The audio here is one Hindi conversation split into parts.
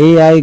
AI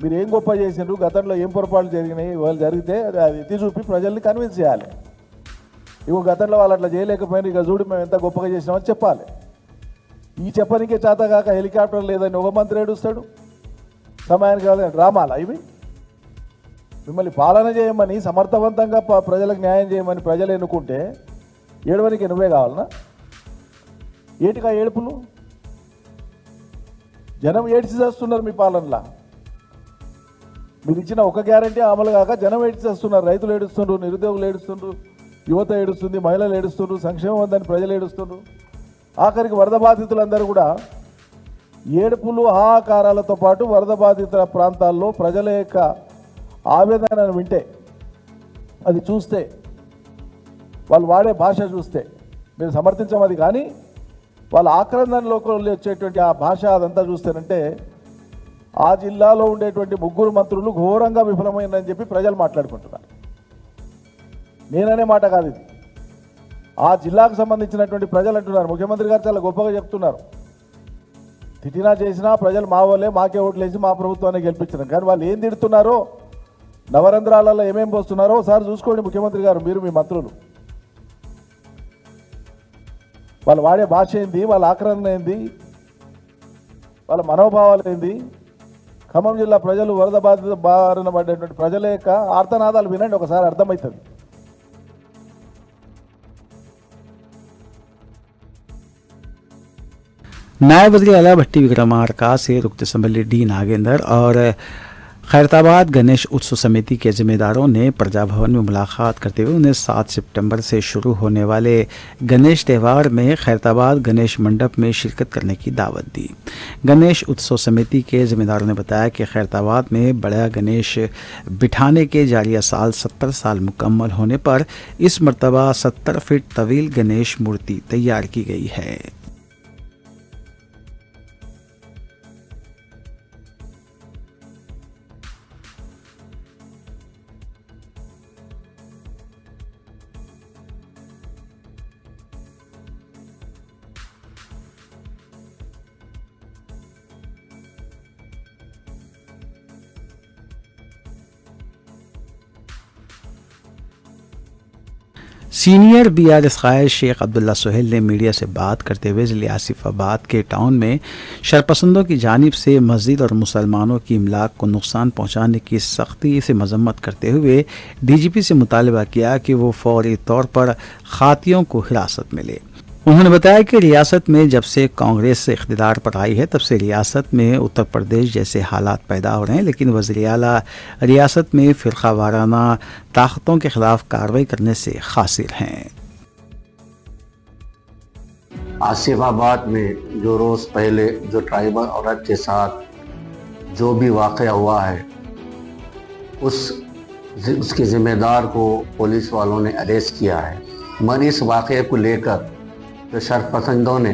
మీరు ఏం గొప్ప చేసిండ్రు, గతంలో ఏం పొరపాట్లు జరిగినాయి, వాళ్ళు జరిగితే అది ఎత్తి చూపి ప్రజల్ని కన్విన్స్ చేయాలి. ఇగో గతంలో వాళ్ళు అట్లా చేయలేకపోయినా ఇక చూడు మేము ఎంత గొప్పగా చేసినామని చెప్పాలి. ఈ చెప్పనికే చేత కాక హెలికాప్టర్ లేదని ఒక మంత్రి ఏడుస్తాడు, సమయానికి కాదు డ్రామాలా ఇవి? మిమ్మల్ని పాలన చేయమని సమర్థవంతంగా ప్రజలకు న్యాయం చేయమని ప్రజలు ఎన్నుకుంటే ఏడవనికి నువ్వే కావాలనా? ఏటికా ఏడుపులు? జనం ఏడ్చి చేస్తున్నారు మీ పాలనలా. మీరు ఇచ్చిన ఒక గ్యారంటీ అమలు కాక జనం ఏడుస్తున్నారు, రైతులు ఏడుస్తుండ్రు, నిరుద్యోగులు ఏడుస్తుండ్రు, యువత ఏడుస్తుంది, మహిళలు ఏడుస్తుండ్రు, సంక్షేమం ఉందని ప్రజలు ఏడుస్తుండ్రు. ఆఖరికి వరద బాధితులందరూ కూడా ఏడుపులు హాహాకారాలతో పాటు వరద బాధిత ప్రాంతాల్లో ప్రజల యొక్క ఆవేదనను వింటే, అది చూస్తే, వాళ్ళు వాడే భాష చూస్తే మీరు సమర్థించమది, కానీ వాళ్ళ ఆక్రందనలోకి వచ్చేటువంటి ఆ భాష అదంతా చూస్తేనంటే ఆ జిల్లాలో ఉండేటువంటి 3 మంత్రులు ఘోరంగా విఫలమైందని చెప్పి ప్రజలు మాట్లాడుకుంటున్నారు. నేననే మాట కాదు ఇది, ఆ జిల్లాకు సంబంధించినటువంటి ప్రజలు అంటున్నారు. ముఖ్యమంత్రి గారు చాలా గొప్పగా చెప్తున్నారు, తిట్టినా చేసినా ప్రజలు మా వాళ్ళే, మాకే ఓట్లేసి మా ప్రభుత్వాన్ని గెలిపించినారు. కానీ వాళ్ళు ఏం తిడుతున్నారో, నవరంధ్రాలలో ఏమేం పోస్తున్నారో ఒకసారి చూసుకోండి ముఖ్యమంత్రి గారు, మీరు మీ మంత్రులు. వాళ్ళు వాడే భాష ఏంది, వాళ్ళ ఆక్రమణ ఏంది, వాళ్ళ మనోభావాలు ఏంది. ఖమ్మం జిల్లా ప్రజలు వరద బాధిత బారిన పడేటువంటి ప్రజల యొక్క ఆర్తనాదాలు వినండి, ఒకసారి అర్థమవుతుంది. नायब वज़ीर आला भट्टी विक्रमार्का से रुकन असम्बली डी नागेंद्र और खैरताबाद गणेश उत्सव समिति के जिम्मेदारों ने प्रजा भवन में मुलाकात करते हुए उन्हें 7 सितंबर से शुरू होने वाले गणेश त्यौहार में खैरताबाद गणेश मंडप में शिरकत करने की दावत दी। गणेश उत्सव समिति के जिम्मेदारों ने बताया कि खैरताबाद में बड़ा गणेश बिठाने के जारिया साल 70 साल मुकम्मल होने पर इस मरतबा 70 फीट तवील गणेश मूर्ति तैयार की गई है। सीनियर बीआरएस कायद शेख अब्दुल्ला सुहेल ने मीडिया से बात करते हुए ज़िले आसिफाबाद के टाउन में शरपसंदों की जानिब से मस्जिद और मुसलमानों की इमलाक को नुकसान पहुंचाने की सख्ती से मजम्मत करते हुए डीजीपी से मुतालबा किया कि वो फौरी तौर पर खातियों को हिरासत में ले। उन्होंने बताया कि रियासत में जब से कांग्रेस से इख्तिदार पर आई है तब से रियासत में उत्तर प्रदेश जैसे हालात पैदा हो रहे हैं, लेकिन वज़ीर आला रियासत में फ़िरका वाराना ताकतों के खिलाफ कार्रवाई करने से खासिर हैं। आसिफाबाद में जो रोज़ पहले जो ट्राइबल औरत के साथ जो भी वाक़या हुआ है उसके ज़िम्मेदार को पुलिस वालों ने अरेस्ट किया है। मगर इस वाक़े को लेकर जो शरपसंदों ने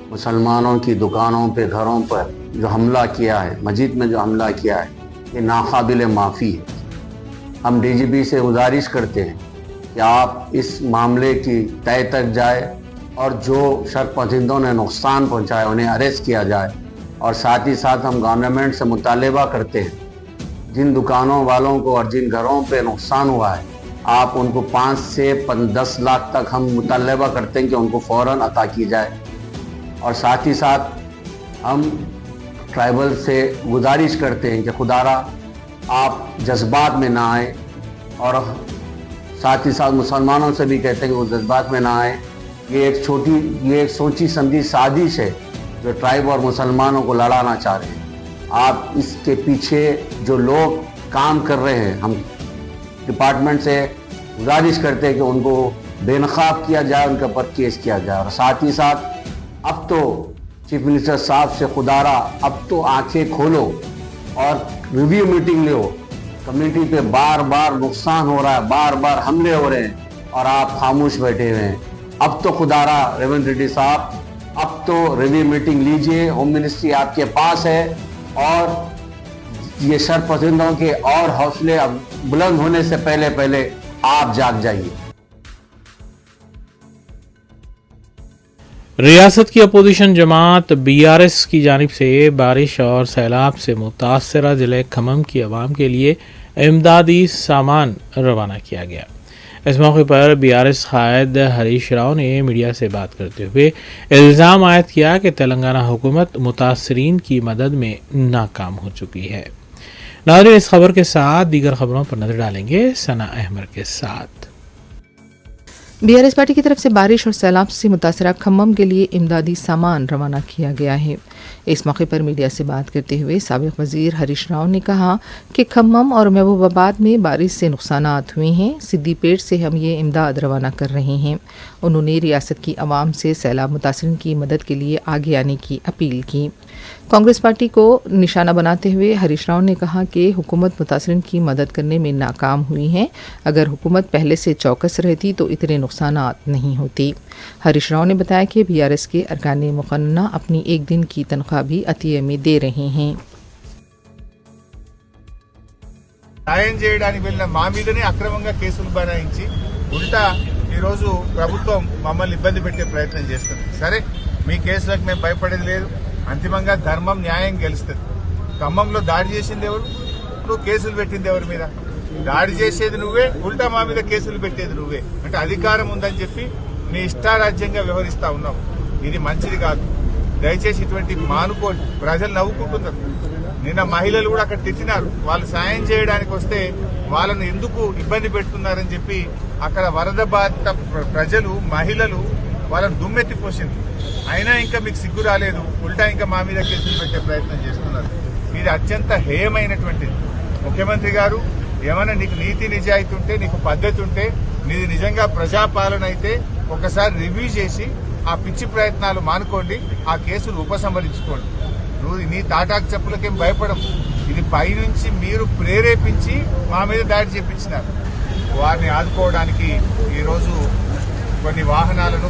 मुसलमानों की दुकानों पे, घरों पर जो हमला किया है, मस्जिद में जो हमला किया है, ये नाकाबिल माफ़ी है। हम डीजीपी से गुजारिश करते हैं कि आप इस मामले की तय तक जाए और जो शरपसंदों ने नुकसान पहुंचाया उन्हें अरेस्ट किया जाए। और साथ ही साथ हम गवर्नमेंट से मुतालबा करते हैं जिन दुकानों वालों को और जिन घरों पे नुकसान हुआ है आप उनको 5 से 10 लाख तक हम मुतालबा करते हैं कि उनको फ़ौरन अता की जाए। और साथ ही साथ हम ट्राइबल से गुजारिश करते हैं कि खुदारा आप जज्बात में ना आए, और साथ ही साथ मुसलमानों से भी कहते हैं कि वो जज्बात में ना आए। ये एक सोची समझी साजिश है जो ट्राइब और मुसलमानों को लड़ाना चाह रहे हैं। आप इसके पीछे जो लोग काम कर रहे हैं, हम डिपार्टमेंट से गुजारिश करते हैं कि उनको बेनकाब किया जाए, उनके ऊपर केस किया जाए। और साथ ही साथ अब तो चीफ मिनिस्टर साहब से खुदारा, अब तो आंखें खोलो और रिव्यू मीटिंग लो। कम्युनिटी पे बार बार नुकसान हो रहा है, बार बार हमले हो रहे हैं और आप खामोश बैठे हुए हैं। अब तो खुदारा रेवंत रेड्डी साहब, अब तो रिव्यू मीटिंग लीजिए, होम मिनिस्ट्री आपके पास है और ये शरपसंदों के और हौसले अब बुलंद होने से पहले पहले आप जाग जाइए। रियासत की अपोजिशन जमात बीआरएस की जानिब से बारिश और सैलाब से मुतासरा ज़िले खम्मम की आवाम के लिए इमदादी सामान रवाना किया गया। इस मौके पर बीआरएस कायद हरीश राव ने मीडिया से बात करते हुए इल्ज़ाम आयद किया कि तेलंगाना हुकूमत मुतासरीन की मदद में नाकाम हो चुकी है। नाज़रीन, इस खबर के साथ दीगर खबरों पर नजर डालेंगे सना अहमद के साथ। बीआरएस पार्टी की तरफ से बारिश और सैलाब से मुतासरा खम्मम के लिए इमदादी सामान रवाना किया गया है। इस मौके पर मीडिया से बात करते हुए साबिक वजीर हरीश राव ने कहा कि खम्मम और महबूबाबाद में बारिश से नुकसानात हुए हैं। सिद्दीपेट से हम ये इमदाद रवाना कर रहे हैं। उन्होंने रियासत की आवाम से सैलाब मुतासरीन की मदद के लिए आगे आने की अपील की। कांग्रेस पार्टी को निशाना बनाते हुए हरीश राव ने कहा कि हुकूमत मुतासरीन की मदद करने में नाकाम हुई है। अगर हुकूमत पहले से चौकस रहती तो इतने नुकसानात नहीं होती। हरीश राव ने बताया कि बीआरएस के अरकान मुक़न्ना अपनी एक दिन की तनख्वाह भी अतिये में दे रहे हैं। న్యాయం చేయడానికి వెళ్ళిన మా మీదనే అక్రమంగా కేసులు బనాయించి ఉల్టా ఈరోజు ప్రభుత్వం మమ్మల్ని ఇబ్బంది పెట్టే ప్రయత్నం చేస్తుంది. సరే, మీ కేసులకు మేము భయపడేది లేదు. అంతిమంగా ధర్మం న్యాయం గెలుస్తుంది. ఖమ్మంలో దాడి చేసింది ఎవరు? నువ్వు కేసులు పెట్టింది ఎవరి మీద? దాడి చేసేది నువ్వే, ఉల్టా మా మీద కేసులు పెట్టేది నువ్వే. అంటే అధికారం ఉందని చెప్పి నీ ఇష్టారాజ్యంగా వ్యవహరిస్తా ఉన్నావు. ఇది మంచిది కాదు. దయచేసి ఇటువంటి మానుకోండి. ప్రజలు నవ్వుకుంటున్నారు. నిన్న మహిళలు కూడా అక్కడ తిట్టినారు. వాళ్ళు సాయం చేయడానికి వస్తే వాళ్ళను ఎందుకు ఇబ్బంది పెడుతున్నారని చెప్పి అక్కడ వరద బాధిత ప్రజలు, మహిళలు వాళ్ళని దుమ్మెత్తిపోసింది. అయినా ఇంకా మీకు సిగ్గు రాలేదు. ఉల్టా ఇంకా మా మీద కేసులు పెట్టే ప్రయత్నం చేస్తున్నారు. ఇది అత్యంత హేయమైనటువంటిది. ముఖ్యమంత్రి గారు, ఏమైనా నీకు నీతి నిజాయితీ ఉంటే, నీకు పద్ధతి ఉంటే, నీది నిజంగా ప్రజాపాలన అయితే ఒకసారి రివ్యూ చేసి ఆ పిచ్చి ప్రయత్నాలు మానుకోండి, ఆ కేసులు ఉపసంహరించుకోండి. నువ్వు నీ తాటాకు చెప్పులకేం భయపడవు. ఇది పైనుంచి మీరు ప్రేరేపించి మా మీద దాడి చేపించినారు. వారిని ఆదుకోవడానికి ఈరోజు కొన్ని వాహనాలను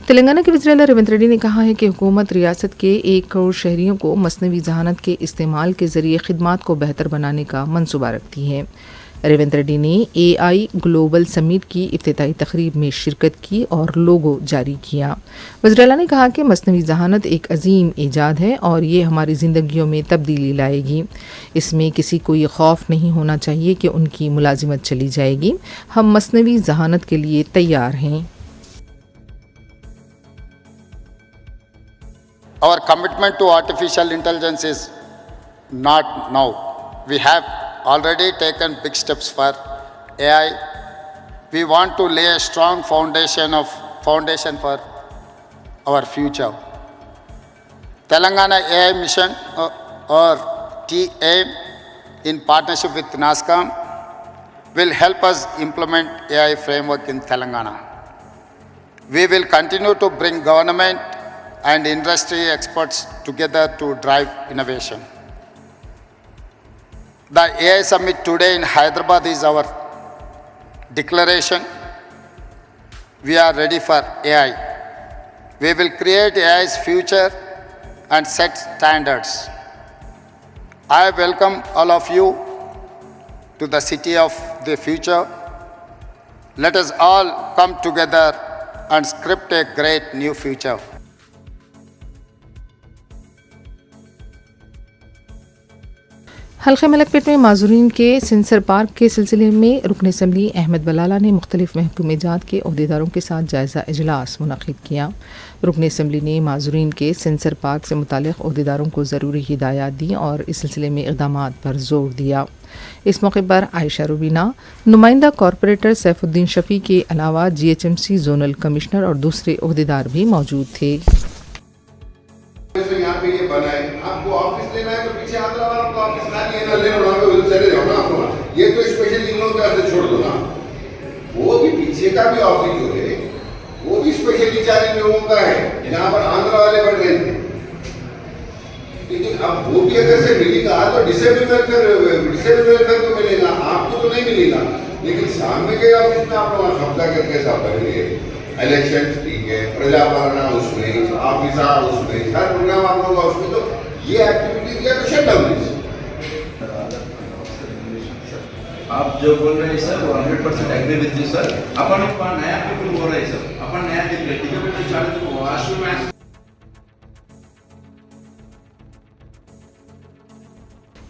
तेलंगाना के वज़ीर आला रेवंत रेड्डी ने कहा है कि हुकूमत रियासत के 1 करोड़ शहरियों को मसनवी जहानत के इस्तेमाल के ज़रिए खिदमात को बेहतर बनाने का मंसूबा रखती है। रेवंत रेड्डी ने AI ग्लोबल समिट की इफ्तिताई तकरीब में शिरकत की और लोगो जारी किया। वज़ीर आला ने कहा कि मसनवी जहानत एक अजीम ईजाद है और ये हमारी ज़िंदगियों में तब्दीली लाएगी। इसमें किसी को ये खौफ नहीं होना चाहिए कि उनकी मुलाजिमत चली जाएगी। हम मसनवी जहानत के लिए तैयार हैं। Our commitment to artificial intelligence is not now. We have already taken big steps for AI. We want to lay a strong foundation for our future. Telangana AI Mission or TAIM in partnership with NASSCOM will help us implement AI framework in Telangana. We will continue to bring government and industry experts together to drive innovation. The AI Summit today in Hyderabad is our declaration. We are ready for AI. We will create AI's future and set standards. I welcome all of you to the city of the future. Let us all come together and script a great new future. हल्के मलकपेट में माजूरीन के सेंसर पार्क के सिलसिले में रुकन असम्बली अहमद बलाला ने मुख्तलिफ महकूम जात के अहदेदारों के साथ जायज़ा इजलास मुनक़िद किया। रुकन असम्बली ने माजूरीन के सेंसर पार्क से मुताल्लिक़ अहदेदारों को ज़रूरी हिदायत दी और इस सिलसिले में इक़दामात पर ज़ोर दिया। इस मौके पर आयशा रुबीना, नुमाइंदा कॉरपोरेटर सैफुद्दीन शफ़ी के अलावा GHMC जोनल कमिश्नर और दूसरे अहदेदार भी मौजूद थे। यहाँ पे ये बना है, आपको ऑफिस लेना है तो पीछे हाथ लगा, आपको ऑफिस खाली है ना लेना ये तो स्पेशल इन लोगों के हाथ से छोड़ दो ना, वो भी पीछे का भी ऑफिस जो है वो भी स्पेशली 40 लोगों का है, जहाँ पर आंध्र वाले बढ़ रहे थे। लेकिन अब वो भी अगर से मिलेगा तो डिसेबल वेलफेयर को मिलेगा, आपको तो नहीं मिलेगा। लेकिन सामने के ऑफिस में आप लोग कब्जा करके साफ करेंगे, इलेक्शन ठीक है, प्रजापालना उसमें, ऑफिसर उसमें, हर प्रोग्राम आप लोग का उसमें, तो ये एक्टिविटीज या तो शट डाउन। आप जो बोल रहे हैं सर वो 100% एग्री विद यू सर। अपन एक नया पीपल बोल रहे हैं सर, अपन नया दिन ठीक है बेटा, चालू तो वाशरूम में।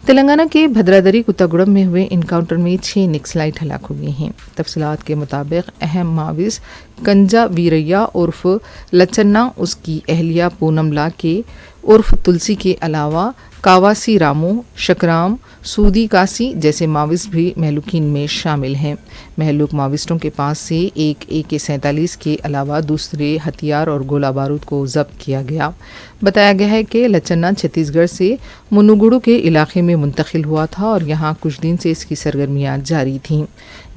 तेलंगाना के भद्रादरी कुत्तागुड़म में हुए इनकाउंटर में 6 नक्सलाइट हलाक हो गए हैं। तफसीलात के मुताबिक अहम माविस कंजा वीरैया उर्फ लचन्ना, उसकी अहलिया पूनम लाके उर्फ तुलसी के अलावा कावासी रामू, शकराम, सूदी कासी जैसे माविस्ट भी महलूकीन में शामिल हैं। महलूक माविस्टों के पास से एक AK-47 के अलावा दूसरे हथियार और गोला बारूद को जब्त किया गया। बताया गया है कि लचन्ना छत्तीसगढ़ से मुनुगुड़ू के इलाके में मुंतकिल हुआ था और यहाँ कुछ दिन से इसकी सरगर्मियाँ जारी थीं।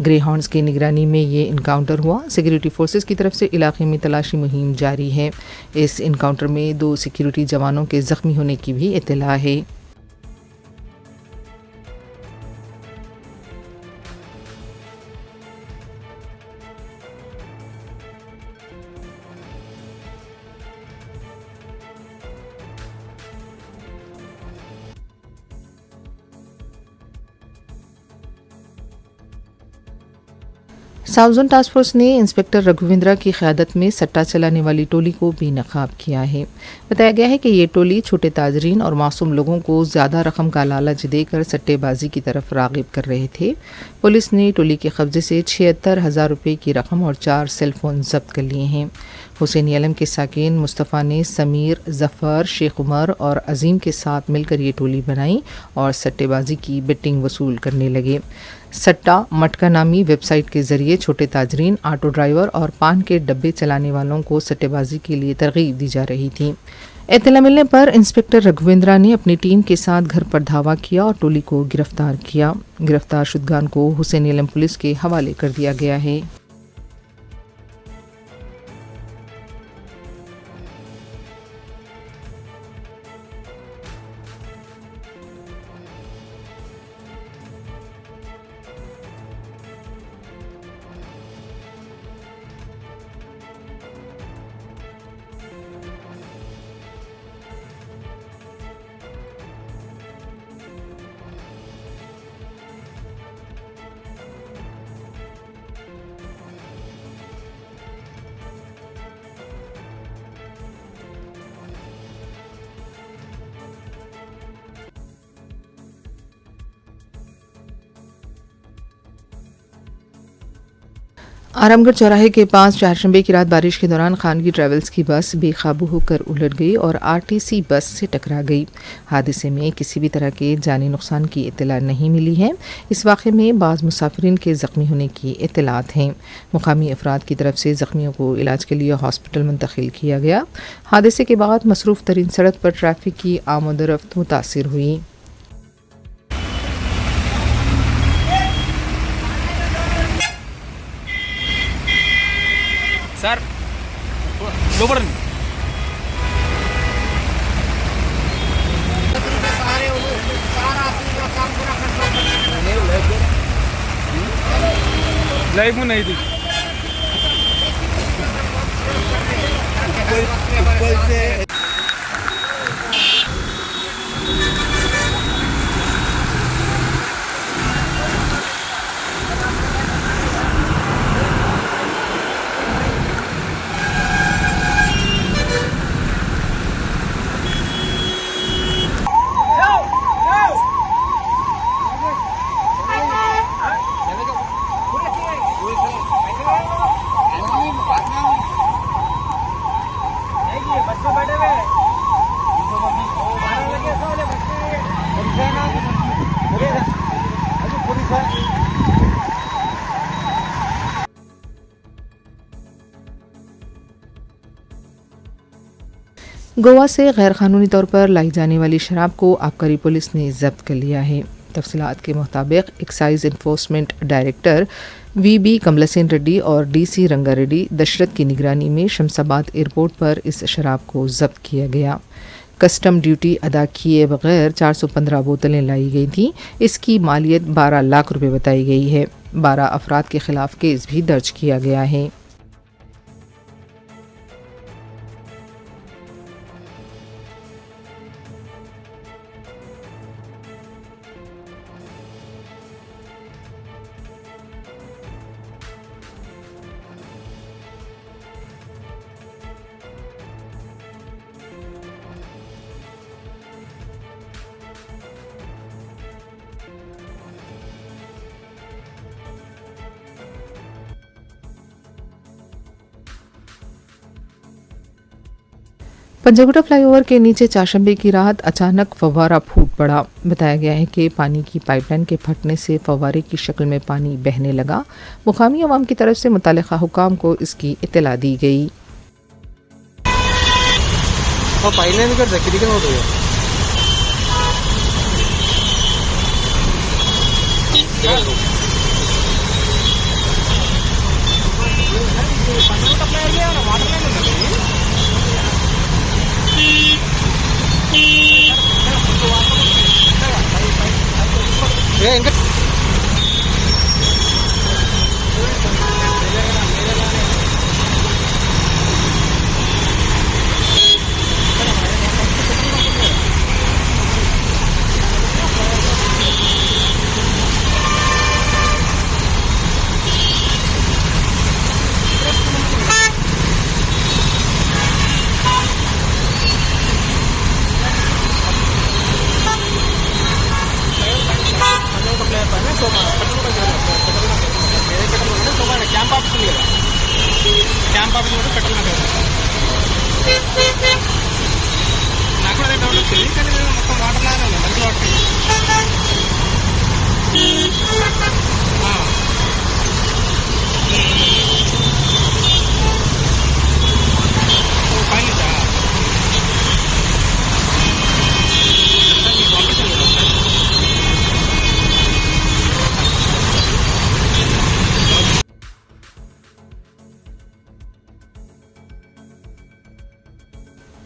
ग्रे हॉर्न्स की निगरानी में ये इनकाउंटर हुआ। सिक्योरिटी फोर्सेस की तरफ से इलाके में तलाशी मुहिम जारी है। इस इनकाउंटर में 2 सिक्योरिटी जवानों के जख्मी होने की भी इत्तला है। साउथ जोन टास्क फोर्स ने इंस्पेक्टर रघुविंद्रा की क़यादत में सट्टा चलाने वाली टोली को बेनकाब किया है। बताया गया है कि ये टोली छोटे ताजरीन और मासूम लोगों को ज़्यादा रकम का लालच देकर सट्टेबाजी की तरफ राग़िब कर रहे थे। पुलिस ने टोली के कब्जे से 76,000 रुपये की रकम और 4 सेल फ़ोन जब्त कर लिए हैं। हुसैनी अलम के साकिन मुस्तफ़ा ने समीर, ज़फ़र, शेख उमर और अज़ीम के साथ मिलकर ये टोली बनाई और सट्टेबाजी की बेटिंग वसूल करने लगे। सट्टा मटका नामी वेबसाइट के ज़रिए छोटे ताजरीन, ऑटो ड्राइवर और पान के डब्बे चलाने वालों को सट्टेबाजी के लिए तरगीब दी जा रही थी। इत्तला मिलने पर इंस्पेक्टर रघुविंद्रा ने अपनी टीम के साथ घर पर धावा किया और टोली को गिरफ्तार किया। गिरफ्तार शुदगान को हुसैनी अलम पुलिस के हवाले कर दिया गया है। आरामगढ़ चौराहे के पास चारशंबे की रात बारिश के दौरान खानगी ट्रैवल्स की बस बेकाबू होकर उलट गई और RTC बस से टकरा गई। हादसे में किसी भी तरह के जानी नुकसान की इत्तला नहीं मिली है। इस वाक़े में बाज़ मुसाफिरीन के ज़ख्मी होने की इत्तलात हैं। मुकामी अफराद की तरफ से ज़ख्मियों को इलाज के लिए हॉस्पिटल मुंतकिल किया गया। हादसे के बाद मसरूफ़ तरीन सड़क पर ट्रैफिक की आमद-ओ-रफ्त मुतासिर हुई। सर लोबर लाइफ में नहीं थी। गोवा से गैर कानूनी तौर पर लाई जाने वाली शराब को आबकारी पुलिस ने जब्त कर लिया है। तफसीलात के मुताबिक एक्साइज इन्फोर्समेंट डायरेक्टर वीबी कमलसेन रेड्डी और डीसी रंगा रेड्डी दशरथ की निगरानी में शमशाबाद एयरपोर्ट पर इस शराब को जब्त किया गया। कस्टम ड्यूटी अदा किए बगैर 415 बोतलें लाई गई थीं। इसकी मालियत 12 लाख रुपए बताई गई है। 12 अफराद के खिलाफ केस भी दर्ज किया गया है। पंजागुटा फ्लाईओवर के नीचे चाशंबे की रात अचानक फव्वारा फूट पड़ा। बताया गया है कि पानी की पाइपलाइन के फटने से फव्वारे की शक्ल में पानी बहने लगा। मुकामी अवाम की तरफ से मुतालिका हुकाम को इसकी इत्तला दी गई।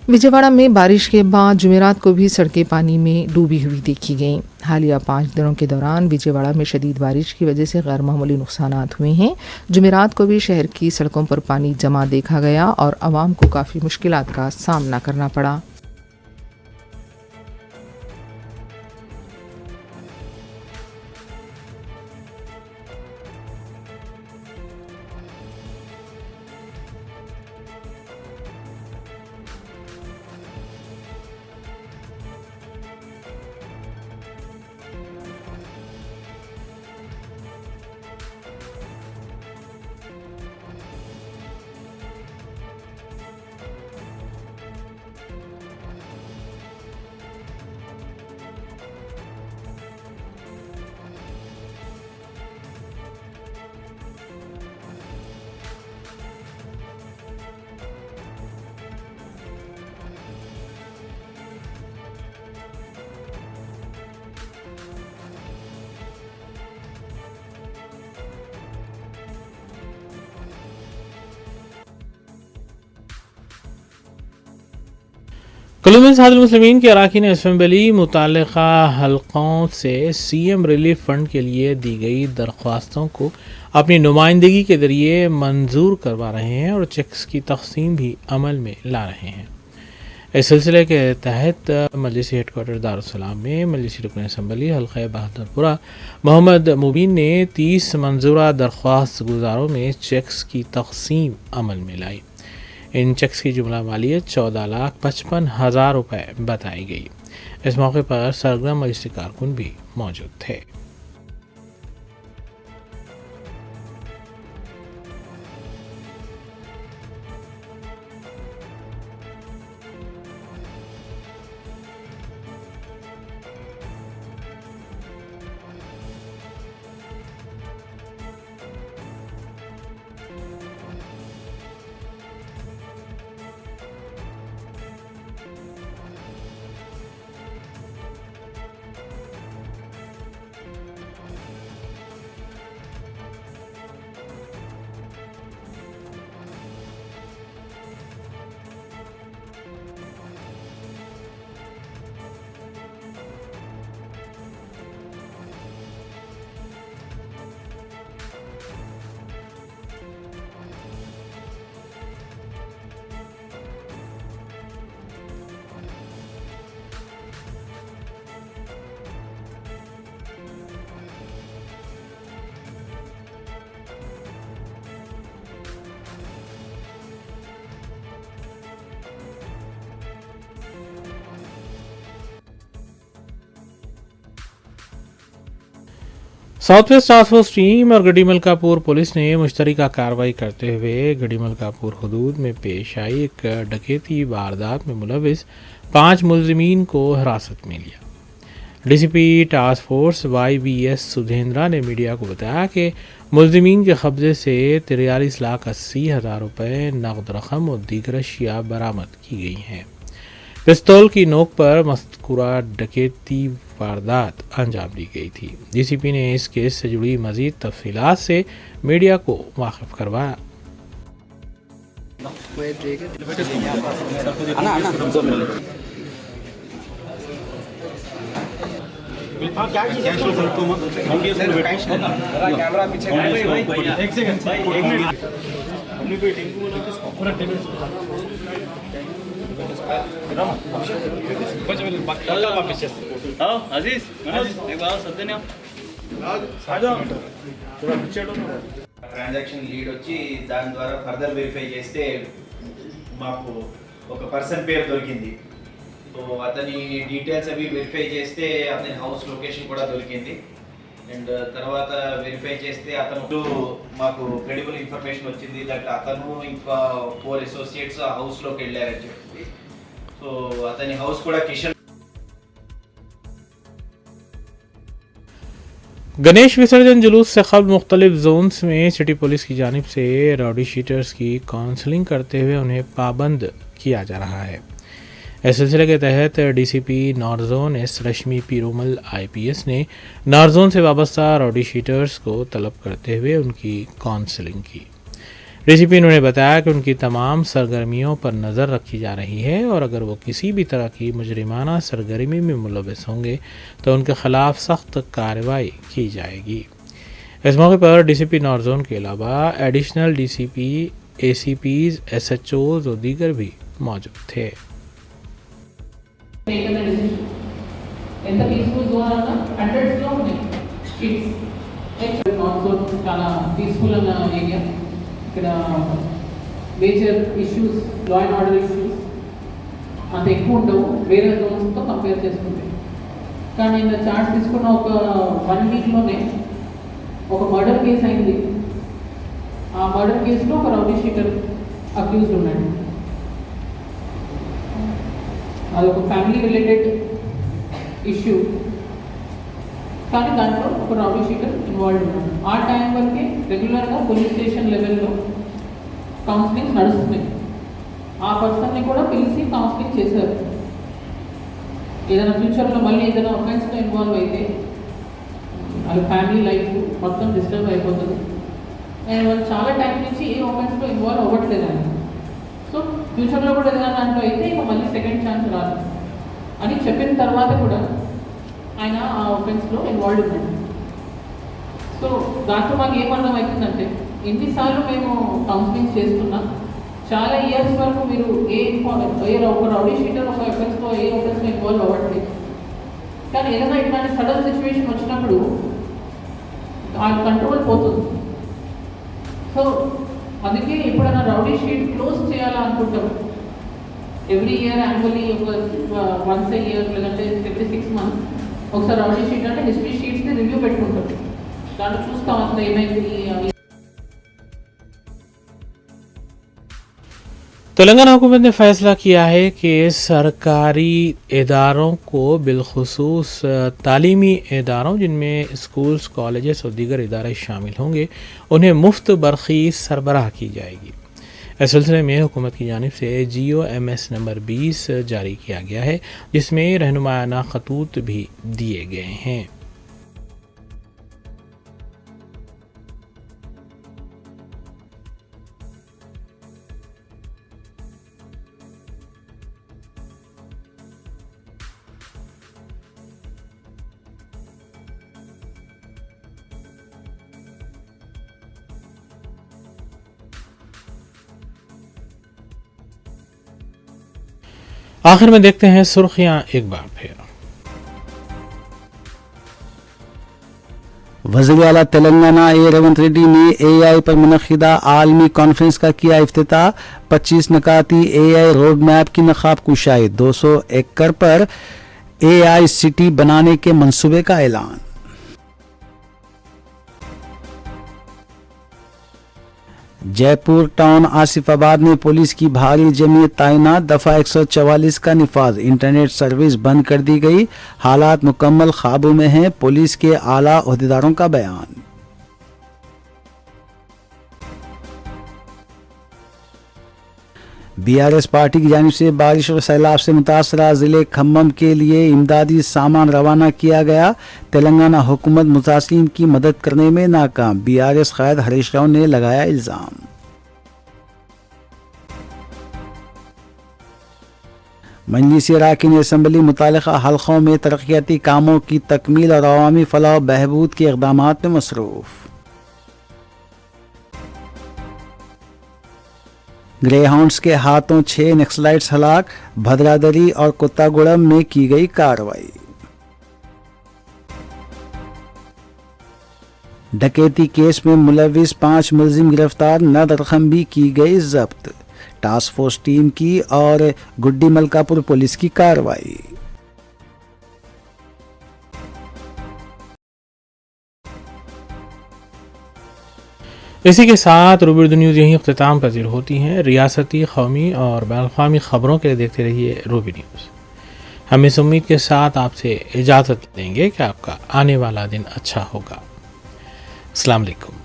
विजयवाड़ा में बारिश के बाद जुमेरात को भी सड़कें पानी में डूबी हुई देखी गईं। हालिया 5 दिनों के दौरान विजयवाड़ा में शदीद बारिश की वजह से गैर मामूली नुकसानात हुए हैं। जुमेरात को भी शहर की सड़कों पर पानी जमा देखा गया और आवाम को काफ़ी मुश्किलात का सामना करना पड़ा। कुल्लू में इत्तेहादुल मुस्लिमीन के अरकान असम्बली मुताल्लिक़ा हलक़ों से सीएम रिलीफ फंड के लिए दी गई दरख्वास्तों को अपनी नुमाइंदगी के ज़रिए मंजूर करवा रहे हैं और चेक्स की तक़सीम भी अमल में ला रहे हैं। इस सिलसिले के तहत मजलिसी हेडक्वार्टर दारुस्सलाम में मजलिसी रुकन असम्बली हल्क़ा बहादुरपुरा मोहम्मद मुबीन ने 30 मंजूरा दरख्वास्त गुजारों में चेक्स की तक़सीम अमल में लाई। इन चेक्स की जुमला मालियत 14,55,000 रुपये बताई गई। इस मौके पर सरगर्म मजलिसी कारकुन भी मौजूद थे। South west task force team और गढ़ी मलकापुर पुलिस ने मुश्तरका कार्रवाई करते हुए गढ़ी मलकापुर हदूद में पेश आई एक डकैती वारदात में मुलविस 5 मुलजिमीन को हिरासत में लिया। डीसीपी टास्क फोर्स YVS सुधेंद्रा ने मीडिया को बताया कि मुलजिमीन के कब्जे से 43,80,000 रुपये नकद रकम और दीगर अशिया बरामद की गई हैं। पिस्तौल की नोक पर मज़कूरा डकैती वारदात अंजाम दी गई थी। डीसीपी ने इस केस से जुड़ी मज़ीद तफसीलात से मीडिया को वाकिफ करवाया। ట్రాన్సాక్షన్ లీడ్ వచ్చి దాని ద్వారా ఫర్దర్ వెరిఫై చేస్తే మాకు ఒక పర్సన్ పేరు దొరికింది. సో అతని డీటెయిల్స్ అవి వెరిఫై చేస్తే అతని హౌస్ లొకేషన్ కూడా దొరికింది. అండ్ తర్వాత వెరిఫై చేస్తే అతను మాకు క్రెడిబుల్ ఇన్ఫర్మేషన్ వచ్చింది దట్ అతను ఇంకా 4 అసోసియేట్స్ ఆ హౌస్లోకి వెళ్ళారని చెప్పింది. సో అతని హౌస్ కూడా కిషన్ गणेश विसर्जन जुलूस से कबल मुख्तलिफ जोन्स में सिटी पुलिस की जानिब से राउडी शीटर्स की काउंसलिंग करते हुए उन्हें पाबंद किया जा रहा है। इस सिलसिले के तहत डीसीपी नॉर्थ-जोन एस रश्मि पीरूमल IPS ने नॉर्थ-जोन से वाबस्ता राउडी शीटर्स को तलब करते हुए उनकी काउंसलिंग की। डीसीपी ने बताया कि उनकी तमाम सरगर्मियों पर नज़र रखी जा रही है और अगर वो किसी भी तरह की मुजरिमाना सरगर्मी में मुलविस होंगे तो उनके खिलाफ सख्त कार्रवाई की जाएगी। इस मौके पर डीसीपी नॉर्थ जोन के अलावा एडिशनल डीसीपी, ACPs, SHOs और दीगर भी मौजूद थे। ఎంత పీస్ఫుల్ జోన్ అన్న 100s లో ఉన్నాయి స్ట్రీట్స్ నార్త్ జోన్ చాలా పీస్ఫుల్ అన్న ఏరియా. ఇక్కడ major issues law and order issues అంత ఎక్కువ ఉండవు వేరే జోన్స్తో కంపేర్ చేసుకుంటే. కానీ నేను చార్జ్ తీసుకున్న ఒక 1 వీక్లోనే ఒక మర్డర్ కేసు అయింది. ఆ మర్డర్ కేసులో ఒక రౌడీ షీటర్ అక్యూజ్డ్ ఉన్నాడు. అదొక ఫ్యామిలీ రిలేటెడ్ ఇష్యూ కానీ దాంట్లో ఒక రౌడీ షీటర్ ఇన్వాల్వ్ ఉన్నాడు. ఆ టైం వరకే రెగ్యులర్గా పోలీస్ స్టేషన్ లెవెల్లో కౌన్సిలింగ్ నడుస్తున్నాయి. ఆ పర్సన్ని కూడా పిలిచి కౌన్సిలింగ్ చేశారు. ఏదైనా ఫ్యూచర్లో మళ్ళీ ఏదైనా అఫెన్స్లో ఇన్వాల్వ్ అయితే వాళ్ళ ఫ్యామిలీ లైఫ్ మొత్తం డిస్టర్బ్ అయిపోతుంది. నేను వాళ్ళు చాలా టైం నుంచి ఏ అఫెన్స్లో ఇన్వాల్వ్ అవ్వట్లేదని. సో ఫ్యూచర్లో కూడా ఏదైనా దాంట్లో అయితే ఇక మళ్ళీ సెకండ్ ఛాన్స్ రాదు అని చెప్పిన తర్వాత కూడా ఆయన ఆ అఫెన్స్లో ఇన్వాల్వ్ ఉన్నాడు. సో దాంట్లో మాకు ఏమర్థం అవుతుందంటే ఎన్నిసార్లు మేము కౌన్సిలింగ్ చేస్తున్నాం చాలా ఇయర్స్ వరకు మీరు ఒక రౌడీ షీటర్ ఒక అఫెన్స్లో అఫెన్స్లో ఇన్వాల్వ్ అవ్వట్లేదు. కానీ ఏదైనా ఇట్లాంటి సడన్ సిచ్యువేషన్ వచ్చినప్పుడు ఆ కంట్రోల్ పోతుంది. సో అందుకే ఎప్పుడైనా రౌడీ షీట్ క్లోజ్ చేయాలనుకుంటాం every year annually once a year లేదంటే ఎవ్రీ 6 months ఒకసారి రౌడీ షీట్ అంటే హిస్టరీ షీట్స్ని రివ్యూ పెట్టుకుంటాం. దాంట్లో చూస్తాం అసలు ఏమైంది. तेलंगाना हुकूमत ने फैसला किया है कि सरकारी इदारों को बिलखुसूस तालीमी इदारों जिनमें स्कूल्स, कॉलेजेस और दीगर इदारे शामिल होंगे उन्हें मुफ्त बरखी सरबराह की जाएगी। इस सिलसिले में हुकूमत की जानिब से GOMS नंबर 20 जारी किया गया है जिसमें रहनुमायाना खतूत भी दिए गए हैं। आखिर में देखते हैं सुर्खियां एक बार फिर। वज़ीर आला तेलंगाना रेवंत रेड्डी ने AI पर मुनक़िदा आलमी कॉन्फ्रेंस का किया इफ्तिताह। 25 नकाती AI रोड मैप की नक़ाब कुशाई। 200 एकड़ पर AI सिटी बनाने के मंसूबे का ऐलान। जयपुर टाउन आसिफाबाद में पुलिस की भारी जमीयत तैनात, दफा 144 का निफाज, इंटरनेट सर्विस बंद कर दी गई, हालात मुकम्मल काबू में हैं, पुलिस के आला ओहदेदारों का बयान। बीआरएस पार्टी की जानिब से बारिश और सैलाब से मुतासरा जिले खम्मम के लिए इमदादी सामान रवाना किया गया, तेलंगाना हुकूमत मुतासरीन की मदद करने में नाकाम, बीआरएस क़ायद हरीश राव ने लगाया इल्ज़ाम। मजलिस अरकान असम्बली मुतालिका हल्कों में तरक्याती कामों की तकमील और अवामी फलाह बहबूद के इक़दामात में मसरूफ़। ग्रे हाउंड्स के हाथों 6 नक्सलाइट्स हलाक, भद्रादरी और कुत्तागुड़म में की गई कार्रवाई। डकैती केस में मुलविस 5 मुलजिम गिरफ्तार, नद रकम भी की गई जब्त, टास्क फोर्स टीम की और गुड्डी मलकापुर पुलिस की कार्रवाई। इसी के साथ रूबर्ड न्यूज़ यहीं अख्तिताम पजीर होती हैं। रियासती, कौमी और बैनुल-अक़वामी ख़बरों के लिए देखते रहिए रूबी न्यूज़। हम इस उम्मीद के साथ आपसे इजाज़त लेंगे कि आपका आने वाला दिन अच्छा होगा। अस्सलाम वालेकुम।